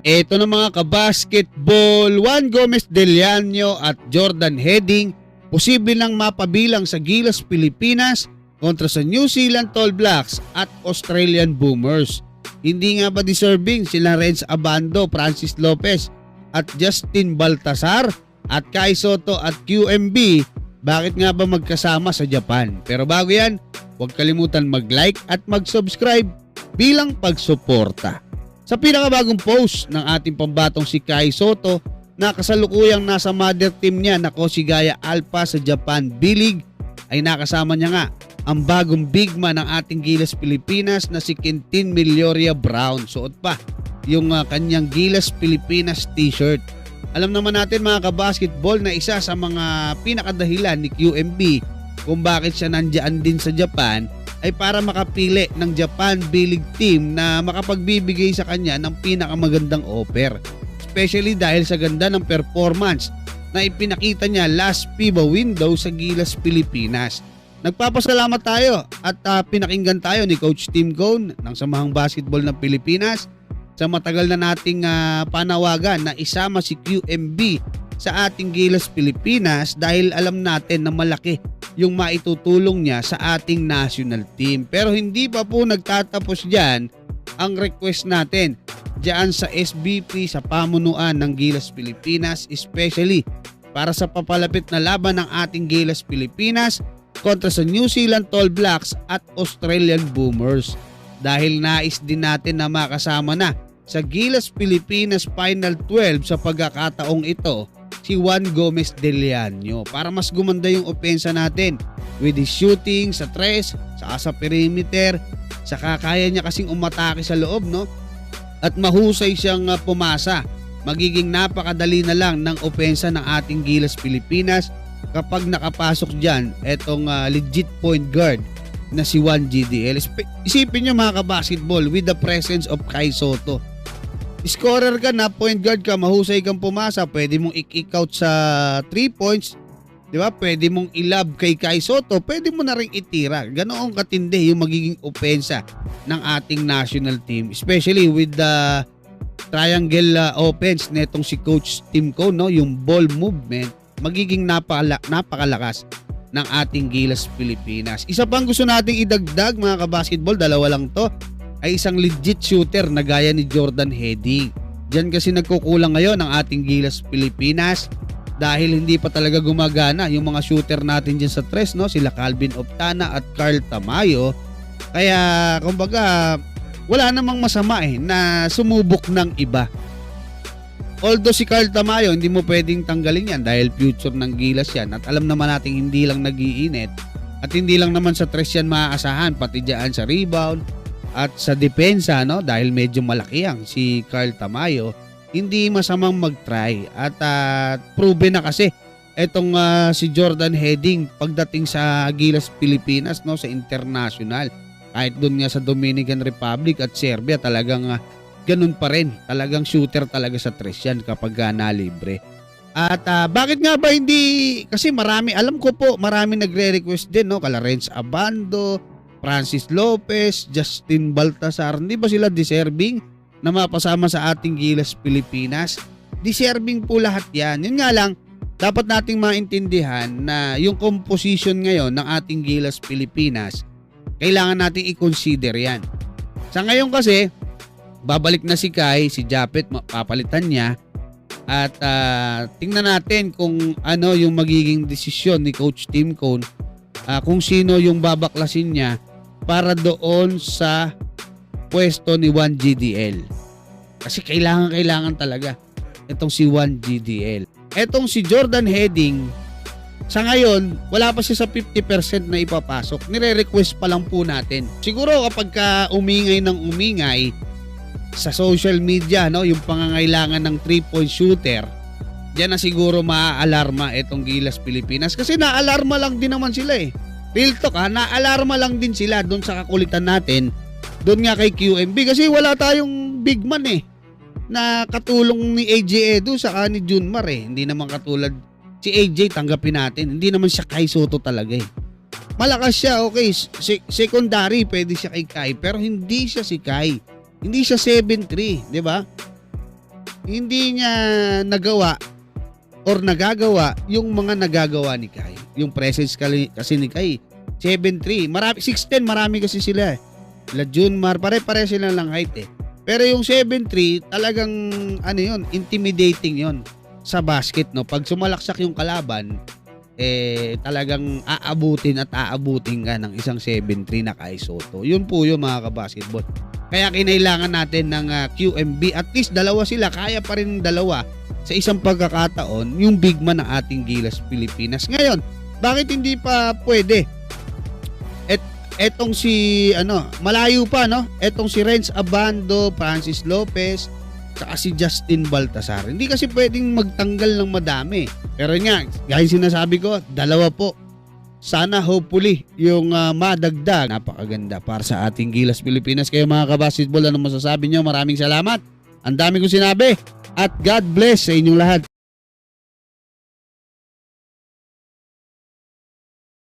Eto na mga kabasketball, Juan Gomez Deliano at Jordan Heading posible nang mapabilang sa Gilas Pilipinas kontra sa New Zealand Tall Blacks at Australian Boomers. Hindi nga ba deserving sila Renz Abando, Francis Lopez at Justin Baltasar at Kai Sotto at QMB? Bakit nga ba magkasama sa Japan? Pero bago yan, huwag kalimutan mag-like at mag-subscribe bilang pagsuporta. Sa pinakabagong post ng ating pambatong si Kai Sotto na kasalukuyang nasa mother team niya na Koshigaya Alpha sa Japan B-League, ay nakasama niya nga ang bagong big man ng ating Gilas Pilipinas na si Quintin Melioria Brown. Suot pa yung kanyang Gilas Pilipinas t-shirt. Alam naman natin mga kabasketball na isa sa mga pinakadahilan ni QMB kung bakit siya nandiyan din sa Japan ay para makapili ng Japan B-League team na makapagbibigay sa kanya ng pinakamagandang offer. Especially dahil sa ganda ng performance na ipinakita niya last FIBA window sa Gilas Pilipinas. Nagpapasalamat tayo at pinakinggan tayo ni Coach Tim Cone ng Samahang Basketball ng Pilipinas sa matagal na nating panawagan na isama si QMB sa ating Gilas Pilipinas dahil alam natin na malaki yung maitutulong niya sa ating national team. Pero hindi pa po nagtatapos dyan ang request natin dyan sa SBP sa pamunuan ng Gilas Pilipinas, especially para sa papalapit na laban ng ating Gilas Pilipinas kontra sa New Zealand Tall Blacks at Australian Boomers. Dahil nais din natin na makasama na sa Gilas Pilipinas Final 12 sa pagkakataong ito si Juan Gomez Deliano para mas gumanda yung opensa natin with his shooting sa tres, sa perimeter, saka kaya niya kasing umatake sa loob, no? At mahusay siyang pumasa. Magiging napakadali na lang ng opensa ng ating Gilas Pilipinas kapag nakapasok dyan etong legit point guard na si Juan GDL. Isipin nyo mga kabasketball with the presence of Kai Sotto. Scorer ka na, point guard ka, mahusay kang pumasa, pwede mong i-kick out sa 3 points, di ba? Pwede mong ilab kay Kai Sotto, pwede mo na ring itira. Ganoong katindi yung magiging opensa ng ating national team, especially with the triangle offense netong si Coach Tim Cone, no? Yung ball movement, magiging napakalakas ng ating Gilas Pilipinas. Isa pang gusto nating idagdag mga kabasketball, dalawa lang to, ay isang legit shooter na gaya ni Jordan Heading. Diyan kasi nagkukulang ngayon ang ating Gilas Pilipinas dahil hindi pa talaga gumagana yung mga shooter natin dyan sa tres, no? Sila Calvin Optana at Carl Tamayo. Kaya kumbaga wala namang masama na sumubok ng iba. Although si Carl Tamayo hindi mo pwedeng tanggalin yan dahil future ng Gilas yan at alam naman natin hindi lang nag-iinit at hindi lang naman sa tres yan maaasahan, pati dyan sa rebound at sa depensa, no? Dahil medyo malaki ang si Carl Tamayo, hindi masamang mag-try at proven na kasi etong si Jordan Heading pagdating sa Gilas Pilipinas, no? Sa international, kahit doon nga sa Dominican Republic at Serbia, talagang ganun pa rin, talagang shooter talaga sa tres yan kapag nalibre. At bakit nga ba hindi, kasi marami, alam ko po marami nagre-request din, no? Kala Renz Abando, Francis Lopez, Justin Baltasar, hindi ba sila deserving na mapasama sa ating Gilas Pilipinas? Deserving po lahat yan. Yun nga lang, dapat nating maintindihan na yung composition ngayon ng ating Gilas Pilipinas, kailangan nating i-consider yan. Sa ngayon kasi, babalik na si Kai, si Japet, papalitan niya, at tingnan natin kung ano yung magiging desisyon ni Coach Tim Cone, kung sino yung babaklasin niya para doon sa pwesto ni Juan GDL. Kasi kailangan talaga itong si Juan GDL. Etong si Jordan Heading, sa ngayon, wala pa siya sa 50% na ipapasok. Nire-request pa lang po natin. Siguro kapag umingay ng umingay sa social media, no, yung pangangailangan ng 3-point shooter, diyan na siguro maaalarma itong Gilas Pilipinas. Kasi naalarma lang din naman sila Real talk naalarma lang din sila doon sa kakulitan natin, doon nga kay QMB. Kasi wala tayong big man na katulong ni AJ Edu saka ni Junmar Hindi naman katulad si AJ, tanggapin natin. Hindi naman siya Kai Sotto talaga Malakas siya, okay. Secondary, pwede siya kay Kai. Pero hindi siya si Kai. Hindi siya 7'3", di ba? hindi niya nagawa or nagagawa yung mga nagagawa ni Kai. Yung presence kasi ni Kai, 7'3". 6'10", marami kasi sila eh. La Junmar, pare-pare sila lang height eh. Pero yung 7'3", talagang ano yun, intimidating yun sa basket, no. Pag sumalaksak yung kalaban, talagang aabutin ka ng isang 7'3" na Kai Sotto. Yun po yung mga kabasketball. Kaya kinailangan natin ng QMB. At least dalawa sila, kaya pa rin dalawa sa isang pagkakataon yung big man ng ating Gilas Pilipinas. Ngayon, bakit hindi pa pwede? Etong si malayo pa, no? Etong si Renz Abando, Francis Lopez, saka si Justin Baltasar. Hindi kasi pwedeng magtanggal ng madami. Pero nga, gaya sinasabi ko, dalawa po. Sana hopefully yung madagdag. Napakaganda para sa ating Gilas Pilipinas. Kayo mga kabasketball, ano masasabi nyo? Maraming salamat. Ang dami kong sinabi. At God bless sa inyong lahat.